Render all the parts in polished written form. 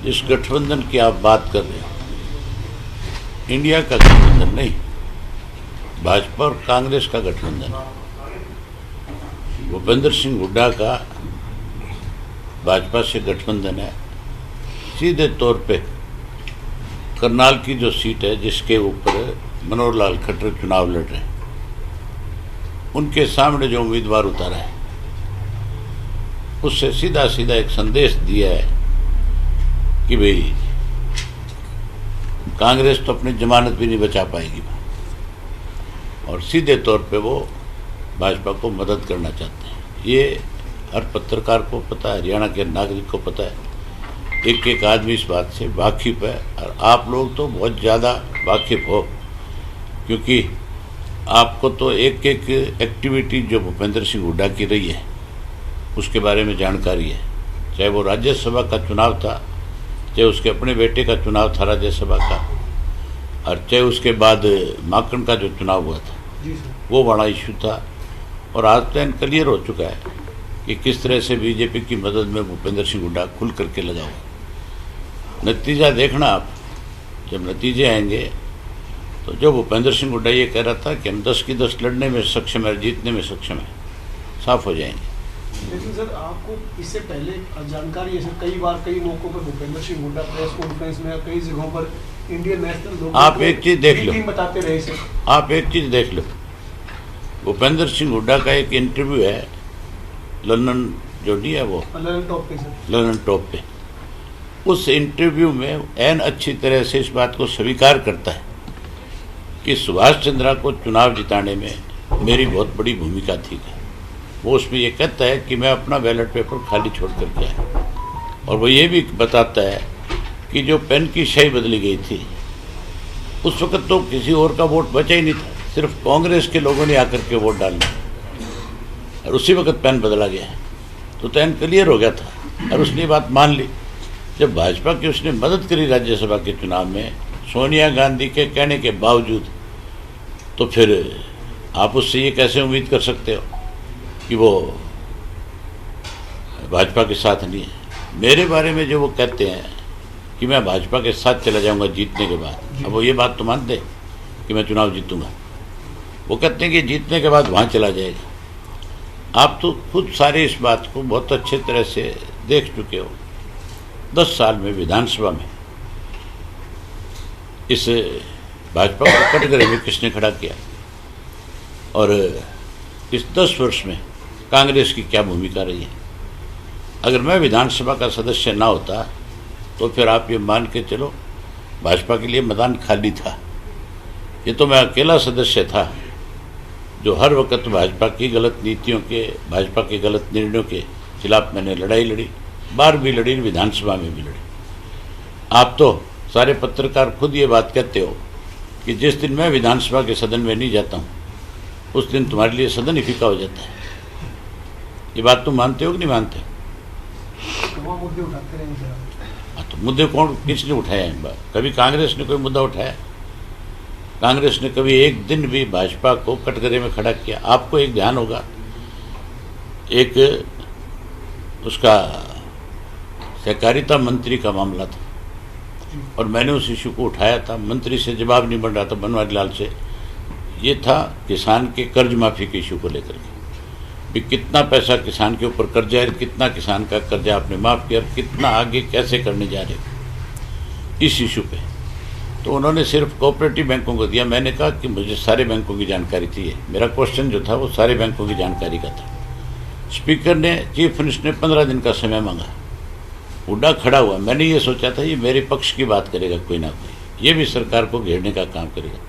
इस गठबंधन की आप बात कर रहे हो, इंडिया का गठबंधन नहीं, भाजपा और कांग्रेस का गठबंधन है। भूपेंद्र सिंह हुड्डा का भाजपा से गठबंधन है। सीधे तौर पे करनाल की जो सीट है जिसके ऊपर मनोहर लाल खट्टर चुनाव लड़ रहे हैं, उनके सामने जो उम्मीदवार उतारा है उससे सीधा सीधा एक संदेश दिया है कि भाई कांग्रेस तो अपनी जमानत भी नहीं बचा पाएगी, और सीधे तौर पे वो भाजपा को मदद करना चाहते हैं। ये हर पत्रकार को पता है, हरियाणा के नागरिक को पता है, एक एक आदमी इस बात से वाकिफ है, और आप लोग तो बहुत ज़्यादा वाकिफ हो, क्योंकि आपको तो एक एक एक्टिविटी जो भूपेंद्र सिंह हुड्डा की रही है उसके बारे में जानकारी है। चाहे वो राज्यसभा का चुनाव था, चाहे उसके अपने बेटे का चुनाव था राज्यसभा का, और चाहे उसके बाद माकन का जो चुनाव हुआ था वो बड़ा इशू था। और आज तो क्लियर हो चुका है कि किस तरह से बीजेपी की मदद में भूपेंद्र सिंह हुड्डा खुल करके लगा हुआ। नतीजा देखना आप, जब नतीजे आएंगे तो जो भूपेंद्र सिंह हुड्डा ये कह रहा था कि हम 10 की 10 लड़ने में सक्षम है, जीतने में सक्षम है, साफ हो जाएंगे। लेकिन सर आपको इससे पहले जानकारी है सर, कई बार कई मौकों पर भूपेंद्र सिंह हुड्डा प्रेस कॉन्फ्रेंस में कई जगहों पर इंडियन नेशनल आप एक चीज देख लो, बताते रहे सर। आप एक चीज देख लो, भूपेंद्र सिंह हुड्डा का एक इंटरव्यू है लंदन जो नहीं है वो लंदन टॉप पे सर, लंदन टॉप पे। उस इंटरव्यू में एन अच्छी तरह से इस बात को स्वीकार करता है कि सुभाष चंद्रा को चुनाव जिताने में मेरी बहुत बड़ी भूमिका थी। वो उसमें ये कहता है कि मैं अपना बैलेट पेपर खाली छोड़ करके आया, और वो ये भी बताता है कि जो पेन की स्याही बदली गई थी उस वक्त तो किसी और का वोट बचा ही नहीं था, सिर्फ कांग्रेस के लोगों ने आकर के वोट डालना, और उसी वक्त पेन बदला गया तो पेन क्लियर हो गया था, और उसने बात मान ली। जब भाजपा की उसने मदद करी राज्यसभा के चुनाव में सोनिया गांधी के कहने के बावजूद, तो फिर आप उससे ये कैसे उम्मीद कर सकते हो कि वो भाजपा के साथ नहीं है। मेरे बारे में जो वो कहते हैं कि मैं भाजपा के साथ चला जाऊंगा जीतने के बाद, अब वो ये बात तो मानते हैं कि मैं चुनाव जीतूंगा, वो कहते हैं कि जीतने के बाद वहाँ चला जाएगा। आप तो खुद सारे इस बात को बहुत अच्छे तरह से देख चुके हो। 10 साल में विधानसभा में इस भाजपा को कटघरे में किसने खड़ा किया, और इस 10 वर्ष में कांग्रेस की क्या भूमिका रही है। अगर मैं विधानसभा का सदस्य ना होता तो फिर आप ये मान के चलो भाजपा के लिए मैदान खाली था। ये तो मैं अकेला सदस्य था जो हर वक्त भाजपा की गलत नीतियों के, भाजपा के गलत निर्णयों के खिलाफ मैंने लड़ाई लड़ी, बार भी लड़ी, विधानसभा में भी लड़ी। आप तो सारे पत्रकार खुद ये बात कहते हो कि जिस दिन मैं विधानसभा के सदन में नहीं जाता हूँ उस दिन तुम्हारे लिए सदन ही फीका हो जाता है। ये बात तुम मानते हो कि नहीं मानते? मुद्दे उठाते रहे सर। तो मुद्दे कौन किसने उठाए हैं? कभी कांग्रेस ने कोई मुद्दा उठाया? कांग्रेस ने कभी एक दिन भी भाजपा को कटघरे में खड़ा किया? आपको एक ध्यान होगा, एक उसका सहकारिता मंत्री का मामला था और मैंने उस इशू को उठाया था, मंत्री से जवाब नहीं बन रहा था बनवारी लाल से। ये था किसान के कर्ज माफी के इशू को लेकर के, भी कितना पैसा किसान के ऊपर कर्जा है, कितना किसान का कर्जा आपने माफ़ किया, कितना आगे कैसे करने जा रहे हो इस इशू पे। तो उन्होंने सिर्फ कोऑपरेटिव बैंकों को दिया। मैंने कहा कि मुझे सारे बैंकों की जानकारी चाहिए। मेरा क्वेश्चन जो था वो सारे बैंकों की जानकारी का था। स्पीकर ने, चीफ मिनिस्टर ने 15 दिन का समय मांगा। हुड्डा खड़ा हुआ, मैंने ये सोचा था ये मेरे पक्ष की बात करेगा कोई ना कोई, ये भी सरकार को घेरने का काम करेगा।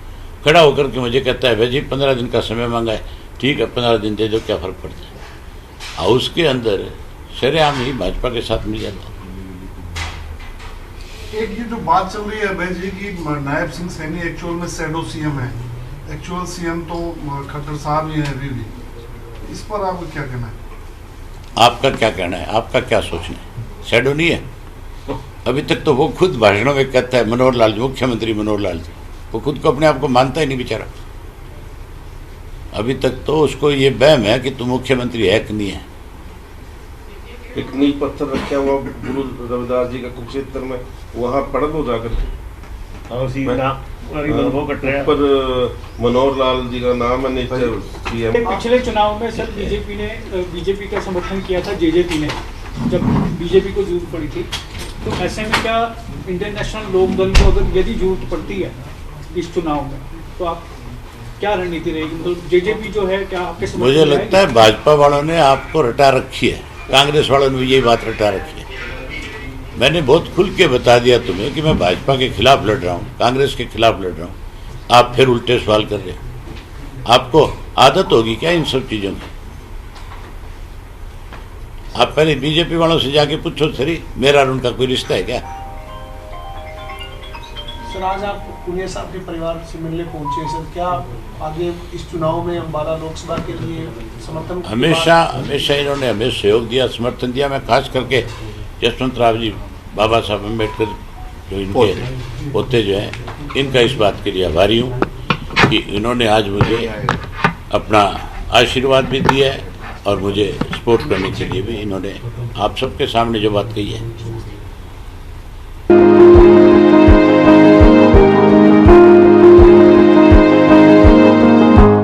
खड़ा होकर के मुझे कहता है भाई जी 15 दिन का समय मांगा है, ठीक है 15 दिन दे दो, क्या फ़र्क पड़ता है। हाउस के अंदर शरेआम ही भाजपा के साथ मिल जाता है। एक ये जो बात चल रही है अभय जी की नायब सिंह सैनी एक्चुअल में शैडो सीएम है, एक्चुअल सीएम तो खट्टर साहब ही है अभी भी, इस पर आपका क्या कहना है? आपका क्या कहना है, आपका क्या सोचना है? शैडो नहीं है। अभी तक तो वो खुद भाषणों में कहता है, मनोहर लाल जी, मुख्यमंत्री मनोहर लाल जी, वो खुद को अपने आप को मानता ही नहीं बेचारा। अभी तक तो उसको ये वहम है कि तू मुख्यमंत्री है कि नहीं है। एक नींव पत्थर रखा हुआ गुरु रविदास जी का कुरुक्षेत्र में, वहाँ पढ़ लो जाकर ऊपर मनोहर लाल जी का नाम है नेचर सीएम। पिछले चुनाव में सर बीजेपी का समर्थन किया था जेजेपी ने, जब बीजेपी को जरूरत पड़ी थी, तो ऐसे में क्या इंडियन नेशनल लोक दल को अगर यदि जरूरत पड़ती है इस चुनाव में, तो आप क्या रणनीति रहेगी? मतलब जेजेपी जो है क्या आपके समर्थन? मुझे लगता है भाजपा वालों ने आपको रटा रखी है, कांग्रेस वालों ने भी यही बात रटा रखी है। मैंने बहुत खुल के बता दिया तुम्हें कि मैं भाजपा के खिलाफ लड़ रहा हूँ, कांग्रेस के खिलाफ लड़ रहा हूँ। आप फिर उल्टे सवाल कर रहे हो। आपको आदत होगी क्या इन सब चीजों की? आप पहले बीजेपी वालों से जाके पूछो सरी, मेरा और उनका कोई रिश्ता है क्या? सर आज आप पुनिया साहब के परिवार से मिलने पहुंचे सर, क्या आगे इस चुनाव में अम्बाला लोकसभा के लिए समर्थन? हमेशा इन्होंने हमें सहयोग दिया, समर्थन दिया। मैं खास करके यशवंत राव जी, बाबा साहब अम्बेडकर जो इनके पोते जो हैं, इनका इस बात के लिए आभारी हूँ कि इन्होंने आज मुझे अपना आशीर्वाद भी दिया है और मुझे सपोर्ट करने के लिए भी इन्होंने आप सबके सामने जो बात कही है